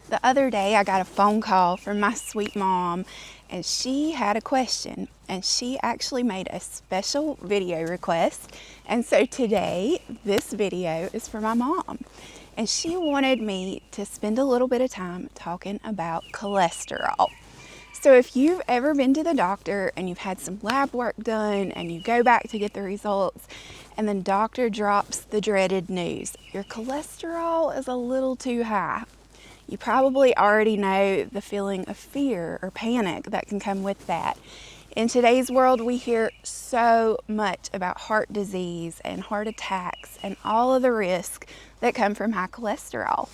The other day I got a phone call from my sweet mom, and she had a question, and she actually made a special video request. And so today this video is for my mom, and she wanted me to spend a little bit of time talking about cholesterol. So if you've ever been to the doctor and you've had some lab work done and you go back to get the results, and then doctor drops the dreaded news, your cholesterol is a little too high. You probably already know the feeling of fear or panic that can come with that. In today's world, we hear so much about heart disease and heart attacks and all of the risks that come from high cholesterol.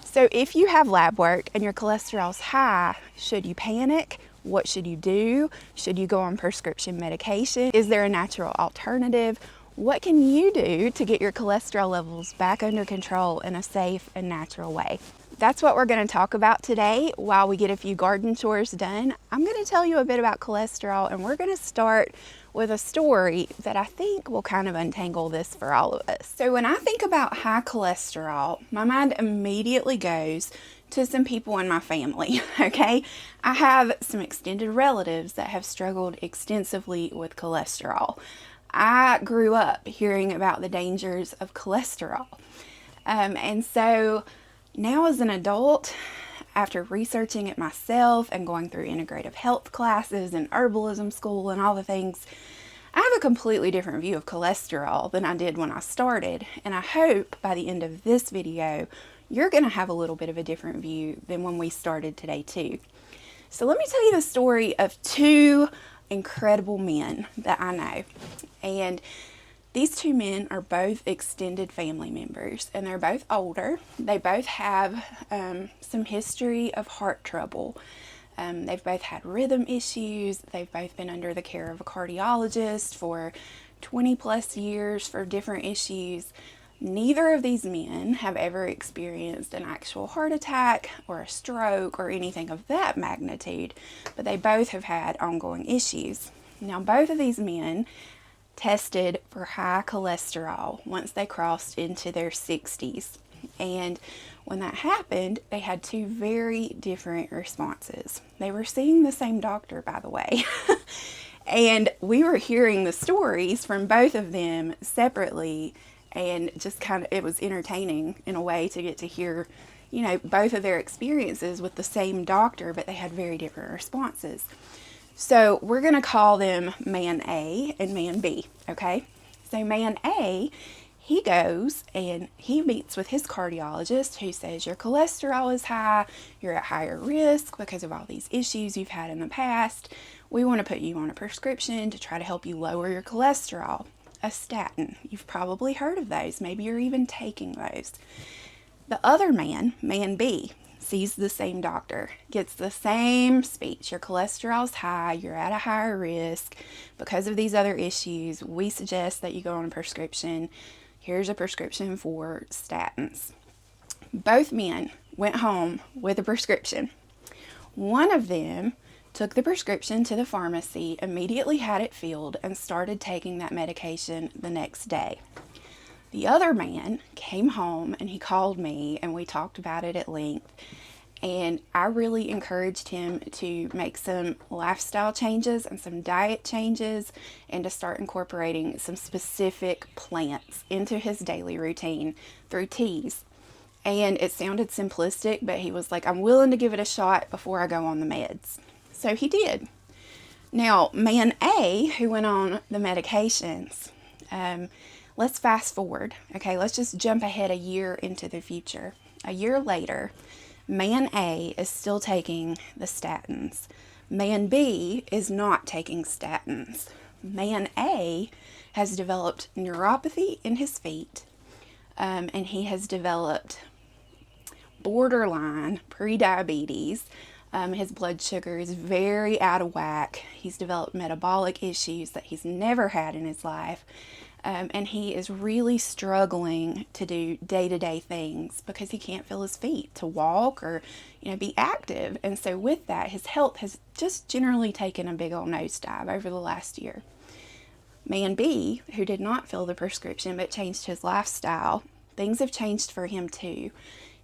So if you have lab work and your cholesterol's high, should you panic? What should you do? Should you go on prescription medication? Is there a natural alternative? What can you do to get your cholesterol levels back under control in a safe and natural way? That's what we're going to talk about today while we get a few garden chores done. I'm going to tell you a bit about cholesterol, and we're going to start with a story that I think will kind of untangle this for all of us. So when I think about high cholesterol, my mind immediately goes to some people in my family, okay? I have some extended relatives that have struggled extensively with cholesterol. I grew up hearing about the dangers of cholesterol. And so now as an adult, after researching it myself and going through integrative health classes and herbalism school and all the things, I have a completely different view of cholesterol than I did when I started. And I hope by the end of this video, you're going to have a little bit of a different view than when we started today too. So let me tell you the story of two incredible men that I know. And these two men are both extended family members, and they're both older. They both have some history of heart trouble. They've both had rhythm issues. They've both been under the care of a cardiologist for 20 plus years for different issues. Neither of these men have ever experienced an actual heart attack or a stroke or anything of that magnitude, but they both have had ongoing issues. Now, both of these men tested for high cholesterol once they crossed into their 60s. And when that happened, they had two very different responses. They were seeing the same doctor, by the way. And we were hearing the stories from both of them separately, and just kind of, it was entertaining in a way to get to hear, you know, both of their experiences with the same doctor, but they had very different responses. So we're going to call them man A and man B, okay? So man A, he goes and he meets with his cardiologist, who says your cholesterol is high, you're at higher risk because of all these issues you've had in the past. We want to put you on a prescription to try to help you lower your cholesterol. A statin. You've probably heard of those. Maybe you're even taking those. The other man, man B, sees the same doctor, gets the same speech. Your cholesterol's high, you're at a higher risk because of these other issues. We suggest that you go on a prescription. Here's a prescription for statins. Both men went home with a prescription. One of them took the prescription to the pharmacy, immediately had it filled, and started taking that medication the next day. The other man came home and he called me and we talked about it at length. And I really encouraged him to make some lifestyle changes and some diet changes and to start incorporating some specific plants into his daily routine through teas. And it sounded simplistic, but he was like, I'm willing to give it a shot before I go on the meds. So he did. Now, man A, who went on the medications, let's fast forward, okay? Let's just jump ahead a year into the future. A year later, man A is still taking the statins. Man B is not taking statins. Man A has developed neuropathy in his feet, and he has developed borderline prediabetes. His blood sugar is very out of whack. He's developed metabolic issues that he's never had in his life. And he is really struggling to do day-to-day things because he can't feel his feet to walk or, be active. And so with that, his health has just generally taken a big old nosedive over the last year. Man B, who did not fill the prescription but changed his lifestyle, things have changed for him too.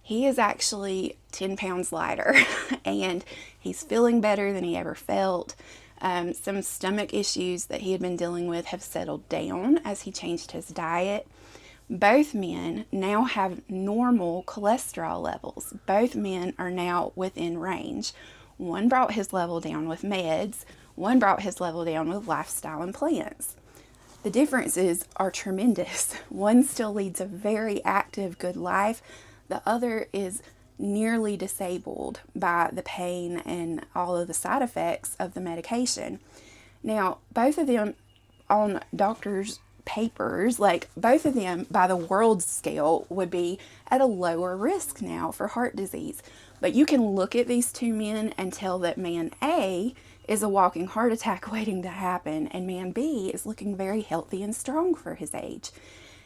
he is actually 10 pounds lighter and he's feeling better than he ever felt. Some stomach issues that he had been dealing with have settled down as he changed his diet. Both men now have normal cholesterol levels. Both men are now within range. One brought his level down with meds. One brought his level down with lifestyle and plants. The differences are tremendous. One still leads a very active, good life. The other is nearly disabled by the pain and all of the side effects of the medication. Now, both of them on doctors' papers, like both of them by the world scale would be at a lower risk now for heart disease. But you can look at these two men and tell that man A is a walking heart attack waiting to happen, and man B is looking very healthy and strong for his age.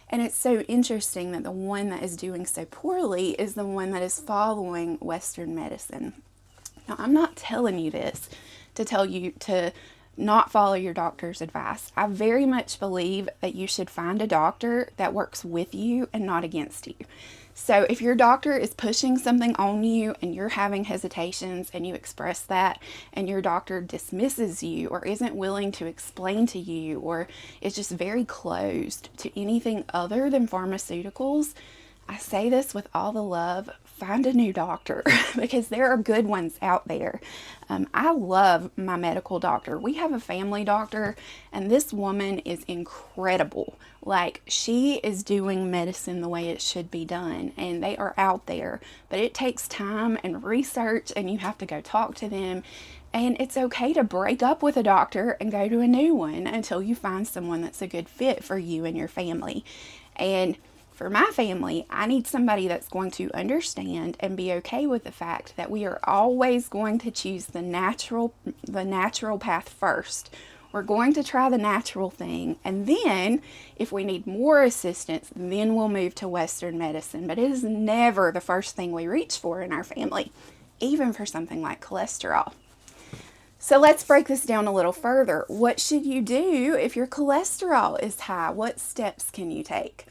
And it's so interesting that the one that is doing so poorly is the one that is following Western medicine. Now, I'm not telling you this to tell you to not follow your doctor's advice. I very much believe that you should find a doctor that works with you and not against you. So if your doctor is pushing something on you and you're having hesitations and you express that and your doctor dismisses you or isn't willing to explain to you or is just very closed to anything other than pharmaceuticals, I say this with all the love, find a new doctor because there are good ones out there. I love my medical doctor. We have a family doctor and this woman is incredible. Like, she is doing medicine the way it should be done, and they are out there, but it takes time and research and you have to go talk to them. And it's okay to break up with a doctor and go to a new one until you find someone that's a good fit for you and your family. And for my family, I need somebody that's going to understand and be okay with the fact that we are always going to choose the natural path first. We're going to try the natural thing, and then if we need more assistance, then we'll move to Western medicine. But it is never the first thing we reach for in our family, even for something like cholesterol. So let's break this down a little further. What should you do if your cholesterol is high? What steps can you take?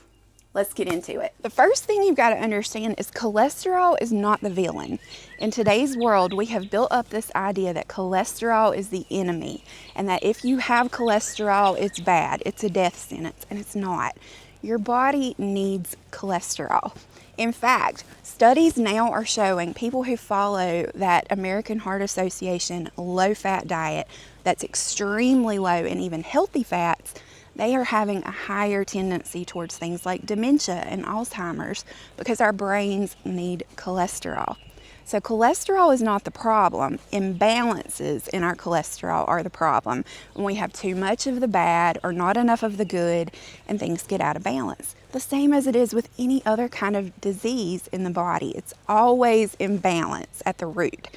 Let's get into it. The first thing you've got to understand is cholesterol is not the villain. In today's world, we have built up this idea that cholesterol is the enemy and that if you have cholesterol, it's bad. It's a death sentence, and it's not. Your body needs cholesterol. In fact, studies now are showing people who follow that American Heart Association low-fat diet that's extremely low in even healthy fats, they are having a higher tendency towards things like dementia and Alzheimer's because our brains need cholesterol. So cholesterol is not the problem. Imbalances in our cholesterol are the problem. When we have too much of the bad or not enough of the good and things get out of balance. The same as it is with any other kind of disease in the body. It's always imbalance at the root.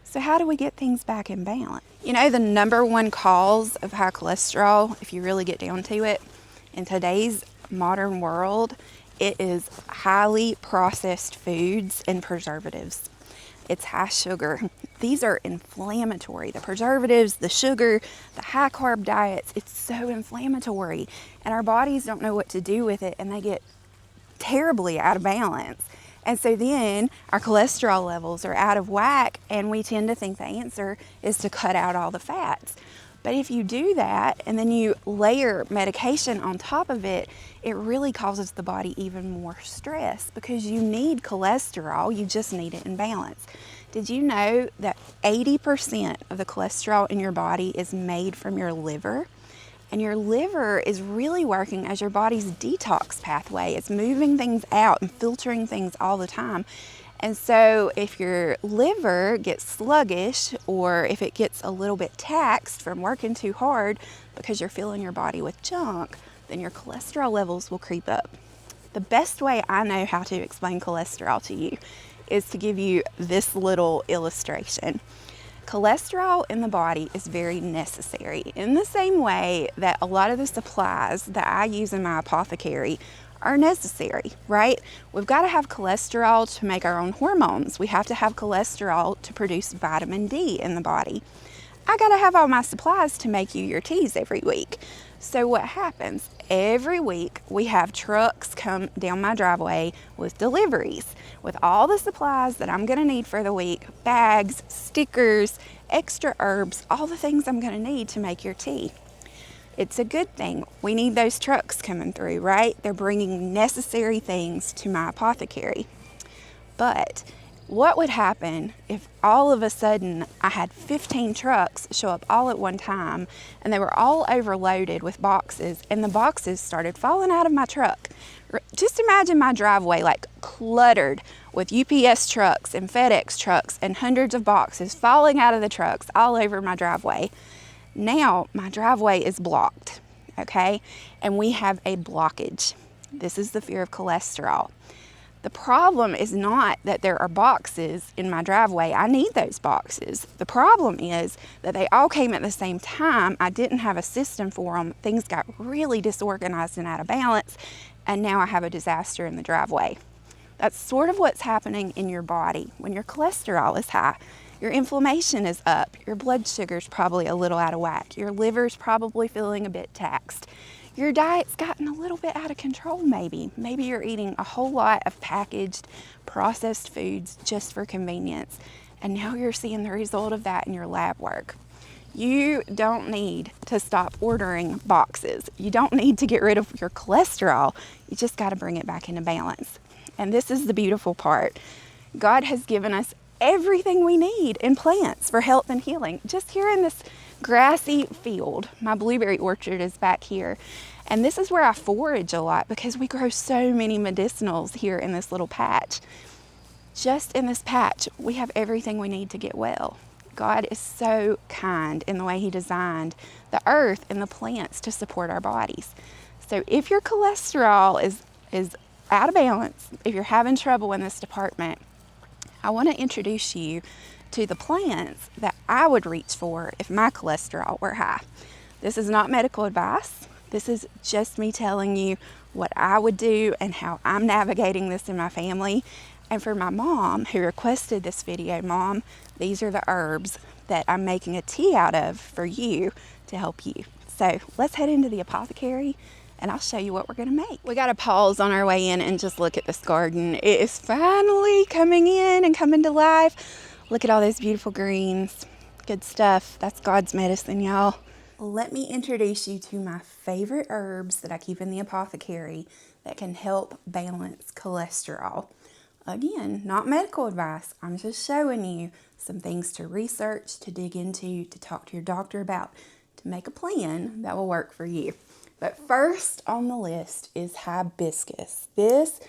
So how do we get things back in balance? You know, the number one cause of high cholesterol, if you really get down to it, in today's modern world, it is highly processed foods and preservatives. It's high sugar. These are inflammatory. The preservatives, the sugar, the high carb diets, it's so inflammatory. And our bodies don't know what to do with it, and they get terribly out of balance. And so then our cholesterol levels are out of whack, and we tend to think the answer is to cut out all the fats. But if you do that and then you layer medication on top of it, it really causes the body even more stress because you need cholesterol, you just need it in balance. Did you know that 80% of the cholesterol in your body is made from your liver? And your liver is really working as your body's detox pathway. It's moving things out and filtering things all the time. And so if your liver gets sluggish or if it gets a little bit taxed from working too hard because you're filling your body with junk, then your cholesterol levels will creep up. The best way I know how to explain cholesterol to you is to give you this little illustration. Cholesterol in the body is very necessary in the same way that a lot of the supplies that I use in my apothecary are necessary, right? We've got to have cholesterol to make our own hormones. We have to have cholesterol to produce vitamin D in the body. I gotta have all my supplies to make you your teas every week. So what happens? Every week we have trucks come down my driveway with deliveries with all the supplies that I'm gonna need for the week, bags, stickers, extra herbs, all the things I'm gonna need to make your tea. It's a good thing. We need those trucks coming through, right? They're bringing necessary things to my apothecary. But what would happen if all of a sudden I had 15 trucks show up all at one time and they were all overloaded with boxes and the boxes started falling out of my truck? Just imagine my driveway like cluttered with UPS trucks and FedEx trucks and hundreds of boxes falling out of the trucks all over my driveway. Now my driveway is blocked, okay? And we have a blockage. This is the fear of cholesterol. The problem is not that there are boxes in my driveway. I need those boxes. The problem is that they all came at the same time. I didn't have a system for them. Things got really disorganized and out of balance, and now I have a disaster in the driveway. That's sort of what's happening in your body when your cholesterol is high. Your inflammation is up. Your blood sugar's probably a little out of whack. Your liver's probably feeling a bit taxed. Your diet's gotten a little bit out of control maybe. Maybe you're eating a whole lot of packaged, processed foods just for convenience. And now you're seeing the result of that in your lab work. You don't need to stop ordering boxes. You don't need to get rid of your cholesterol. You just got to bring it back into balance. And this is the beautiful part. God has given us everything we need in plants for health and healing. Just here in this grassy field, my blueberry orchard is back here. And this is where I forage a lot because we grow so many medicinals here in this little patch. Just in this patch, we have everything we need to get well. God is so kind in the way He designed the earth and the plants to support our bodies. So if your cholesterol is out of balance, if you're having trouble in this department, I want to introduce you to the plants that I would reach for if my cholesterol were high. This is not medical advice. This is just me telling you what I would do and how I'm navigating this in my family. And for my mom who requested this video, Mom, these are the herbs that I'm making a tea out of for you to help you. So let's head into the apothecary and I'll show you what we're gonna make. We gotta pause on our way in and just look at this garden. It is finally coming in and coming to life. Look at all those beautiful greens. Good stuff. That's God's medicine, y'all. Let me introduce you to my favorite herbs that I keep in the apothecary that can help balance cholesterol. Again, not medical advice. I'm just showing you some things to research, to dig into, to talk to your doctor about, to make a plan that will work for you. But first on the list is hibiscus. This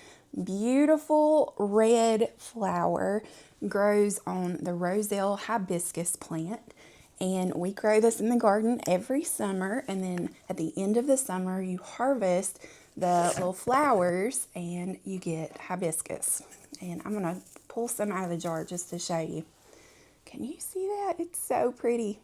beautiful red flower grows on the roselle hibiscus plant. And we grow this in the garden every summer. And then at the end of the summer, you harvest the little flowers and you get hibiscus. And I'm going to pull some out of the jar just to show you. Can you see that? It's so pretty.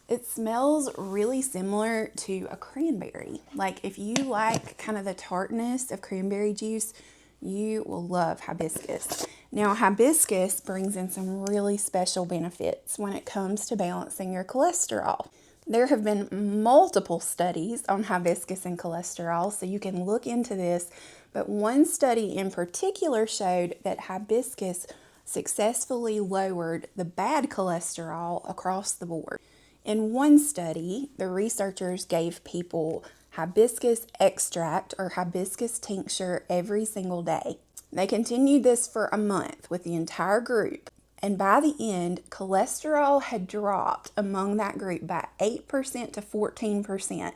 It smells really similar to a cranberry. Like if you like kind of the tartness of cranberry juice, you will love hibiscus. Now, hibiscus brings in some really special benefits when it comes to balancing your cholesterol. There have been multiple studies on hibiscus and cholesterol, so you can look into this. But one study in particular showed that hibiscus successfully lowered the bad cholesterol across the board. In one study, the researchers gave people hibiscus extract or hibiscus tincture every single day. They continued this for a month with the entire group. And by the end, cholesterol had dropped among that group by 8% to 14%.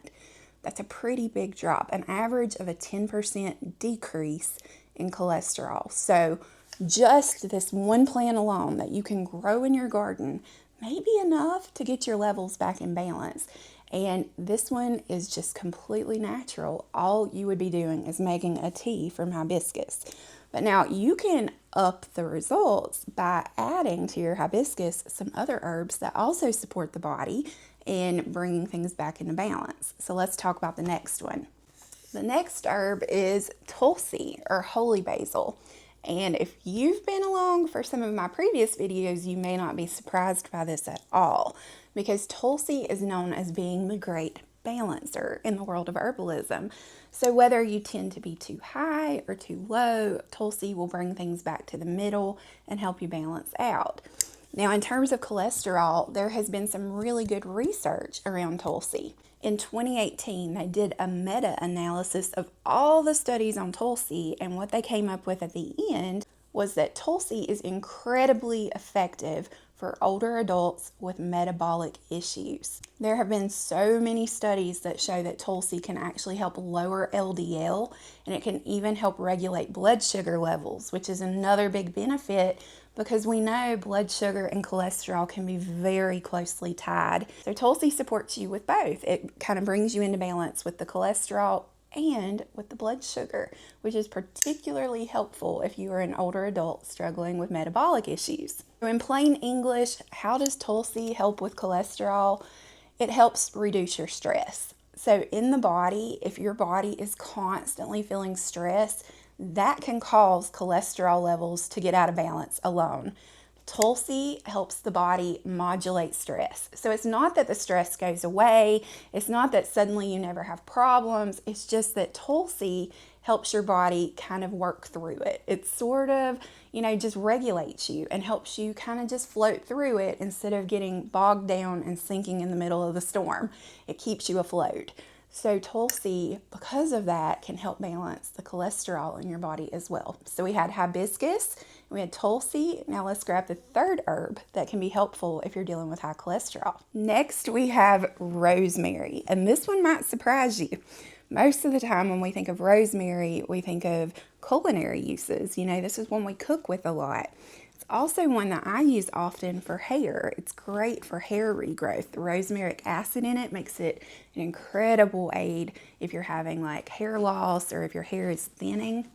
That's a pretty big drop, an average of a 10% decrease in cholesterol. So just this one plant alone that you can grow in your garden may be enough to get your levels back in balance. And this one is just completely natural. All you would be doing is making a tea from hibiscus. But now you can up the results by adding to your hibiscus some other herbs that also support the body and bringing things back into balance. So let's talk about the next one. The next herb is tulsi or holy basil. And if you've been along for some of my previous videos, you may not be surprised by this at all, because tulsi is known as being the great balancer in the world of herbalism. So whether you tend to be too high or too low, tulsi will bring things back to the middle and help you balance out. Now, in terms of cholesterol, there has been some really good research around tulsi. In 2018, they did a meta-analysis of all the studies on tulsi, and what they came up with at the end was that tulsi is incredibly effective for older adults with metabolic issues. There have been so many studies that show that tulsi can actually help lower LDL, and it can even help regulate blood sugar levels, which is another big benefit because we know blood sugar and cholesterol can be very closely tied. So tulsi supports you with both. It kind of brings you into balance with the cholesterol and with the blood sugar, which is particularly helpful if you are an older adult struggling with metabolic issues. So in plain English, how does tulsi help with cholesterol? It helps reduce your stress. So in the body, if your body is constantly feeling stress, that can cause cholesterol levels to get out of balance alone. Tulsi helps the body modulate stress. So it's not that the stress goes away. It's not that suddenly you never have problems. It's just that tulsi helps your body kind of work through it. It sort of, just regulates you and helps you kind of just float through it instead of getting bogged down and sinking in the middle of the storm. It keeps you afloat. So tulsi, because of that, can help balance the cholesterol in your body as well. So we had hibiscus, we had tulsi. Now let's grab the third herb that can be helpful if you're dealing with high cholesterol. Next, we have rosemary, and this one might surprise you. Most of the time when we think of rosemary, we think of culinary uses. This is one we cook with a lot. It's also one that I use often for hair. It's great for hair regrowth. The rosmarinic acid in it makes it an incredible aid if you're having like hair loss or if your hair is thinning.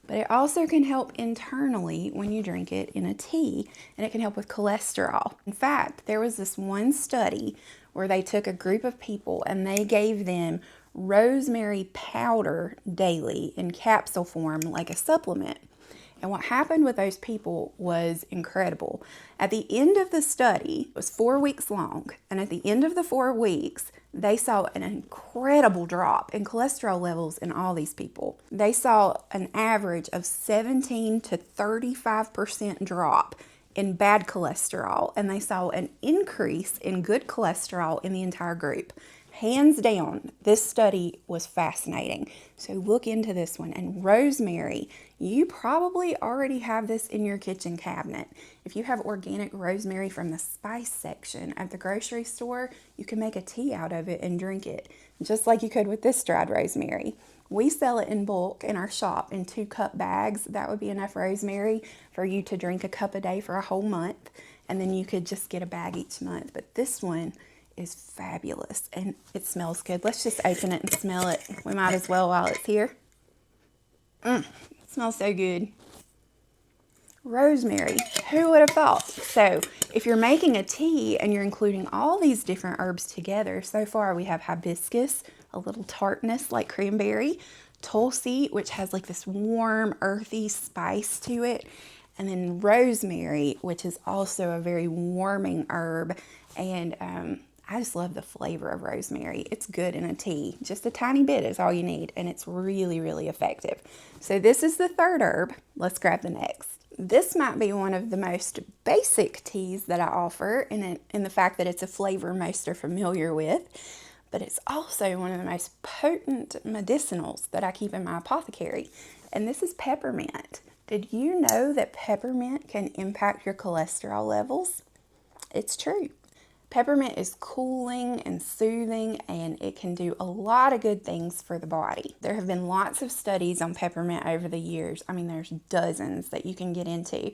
But it also can help internally when you drink it in a tea, and it can help with cholesterol. In fact, there was this one study where they took a group of people and they gave them rosemary powder daily in capsule form like a supplement. And what happened with those people was incredible. At the end of the study, it was 4 weeks long, and at the end of the 4 weeks, they saw an incredible drop in cholesterol levels in all these people. They saw an average of 17 to 35% drop in bad cholesterol, and they saw an increase in good cholesterol in the entire group. Hands down, this study was fascinating. So look into this one. And rosemary, you probably already have this in your kitchen cabinet. If you have organic rosemary from the spice section at the grocery store, you can make a tea out of it and drink it, just like you could with this dried rosemary. We sell it in bulk in our shop in 2-cup bags. That would be enough rosemary for you to drink a cup a day for a whole month. And then you could just get a bag each month. But this one is fabulous and it smells good. Let's just open it and smell it. We might as well while it's here. It smells so good. Rosemary, who would have thought? So if you're making a tea and you're including all these different herbs together, so far we have hibiscus, a little tartness like cranberry, tulsi, which has like this warm earthy spice to it, and then rosemary, which is also a very warming herb. And I just love the flavor of rosemary. It's good in a tea. Just a tiny bit is all you need, and it's really, really effective. So this is the third herb. Let's grab the next. This might be one of the most basic teas that I offer in the fact that it's a flavor most are familiar with, but it's also one of the most potent medicinals that I keep in my apothecary, and this is peppermint. Did you know that peppermint can impact your cholesterol levels? It's true. Peppermint is cooling and soothing, and it can do a lot of good things for the body. There have been lots of studies on peppermint over the years. I mean, there's dozens that you can get into,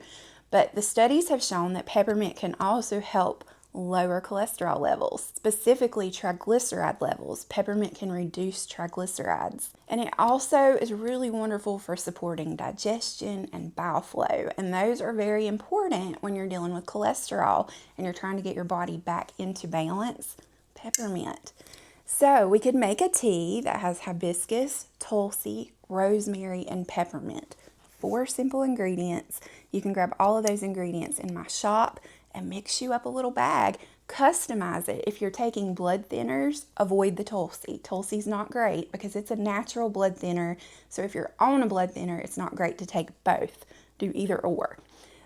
but the studies have shown that peppermint can also help lower cholesterol levels, specifically triglyceride levels. Peppermint can reduce triglycerides. And it also is really wonderful for supporting digestion and bile flow. And those are very important when you're dealing with cholesterol and you're trying to get your body back into balance. Peppermint. So we could make a tea that has hibiscus, tulsi, rosemary, and peppermint. 4 simple ingredients. You can grab all of those ingredients in my shop and mix you up a little bag. Customize it. If you're taking blood thinners, avoid the tulsi. Tulsi's not great because it's a natural blood thinner. So if you're on a blood thinner, it's not great to take both. Do either or.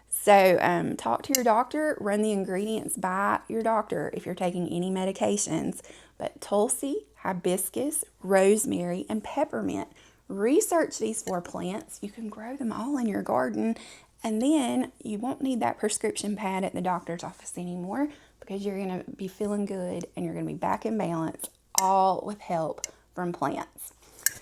So talk to your doctor, run the ingredients by your doctor if you're taking any medications. But tulsi, hibiscus, rosemary, and peppermint. Research these 4 plants. You can grow them all in your garden, and then you won't need that prescription pad at the doctor's office anymore because you're going to be feeling good and you're going to be back in balance, all with help from plants.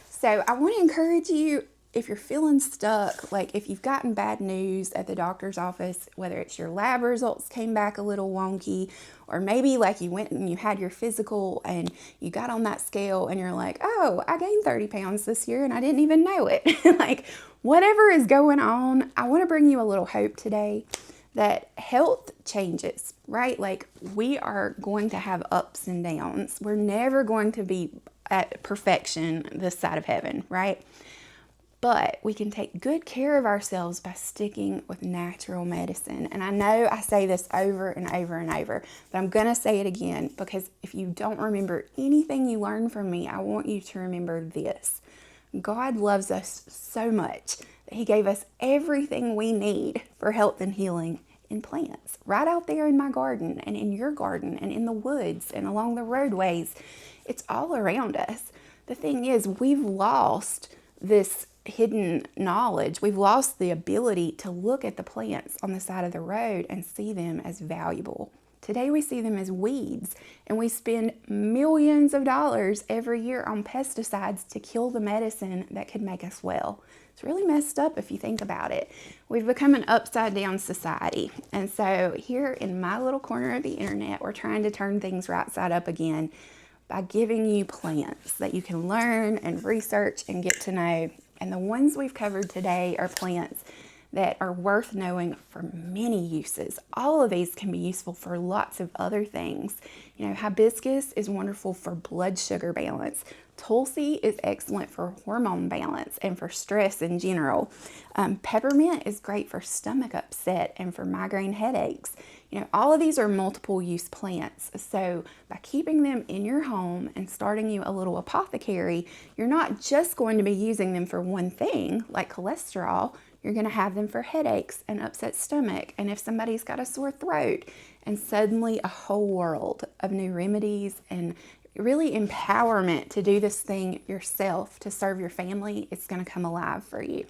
So I want to encourage you, if you're feeling stuck, like if you've gotten bad news at the doctor's office, whether it's your lab results came back a little wonky, or maybe like you went and you had your physical and you got on that scale and you're like, oh, I gained 30 pounds this year and I didn't even know it. Like whatever is going on, I want to bring you a little hope today that health changes, right? Like we are going to have ups and downs. We're never going to be at perfection this side of heaven, right? But we can take good care of ourselves by sticking with natural medicine. And I know I say this over and over and over, but I'm going to say it again because if you don't remember anything you learned from me, I want you to remember this. God loves us so much that He gave us everything we need for health and healing in plants. Right out there in my garden and in your garden and in the woods and along the roadways. It's all around us. The thing is, we've lost this hidden knowledge. We've lost the ability to look at the plants on the side of the road and see them as valuable. Today we see them as weeds, and we spend millions of dollars every year on pesticides to kill the medicine that could make us well. It's really messed up if you think about it. We've become an upside down society. And so here in my little corner of the internet, we're trying to turn things right side up again by giving you plants that you can learn and research and get to know. And the ones we've covered today are plants that are worth knowing for many uses. All of these can be useful for lots of other things. You know, hibiscus is wonderful for blood sugar balance. Tulsi is excellent for hormone balance and for stress in general. Peppermint is great for stomach upset and for migraine headaches. You know, all of these are multiple use plants. So by keeping them in your home and starting you a little apothecary, you're not just going to be using them for one thing like cholesterol. You're going to have them for headaches and upset stomach, and if somebody's got a sore throat, and suddenly a whole world of new remedies and really empowerment to do this thing yourself to serve your family. It's going to come alive for you.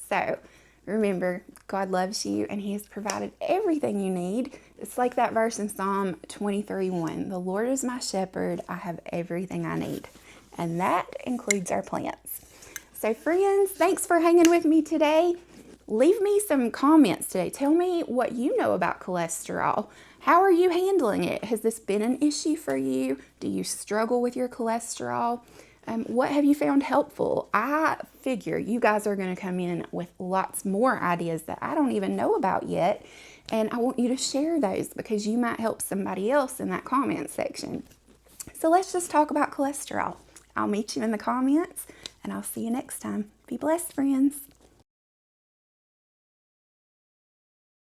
So remember, God loves you and He has provided everything you need. It's like that verse in Psalm 23:1. The Lord is my shepherd. I have everything I need. And that includes our plants. So friends, thanks for hanging with me today. Leave me some comments today. Tell me what you know about cholesterol. How are you handling it? Has this been an issue for you? Do you struggle with your cholesterol? What have you found helpful? I figure you guys are going to come in with lots more ideas that I don't even know about yet. And I want you to share those because you might help somebody else in that comment section. So let's just talk about cholesterol. I'll meet you in the comments and I'll see you next time. Be blessed, friends.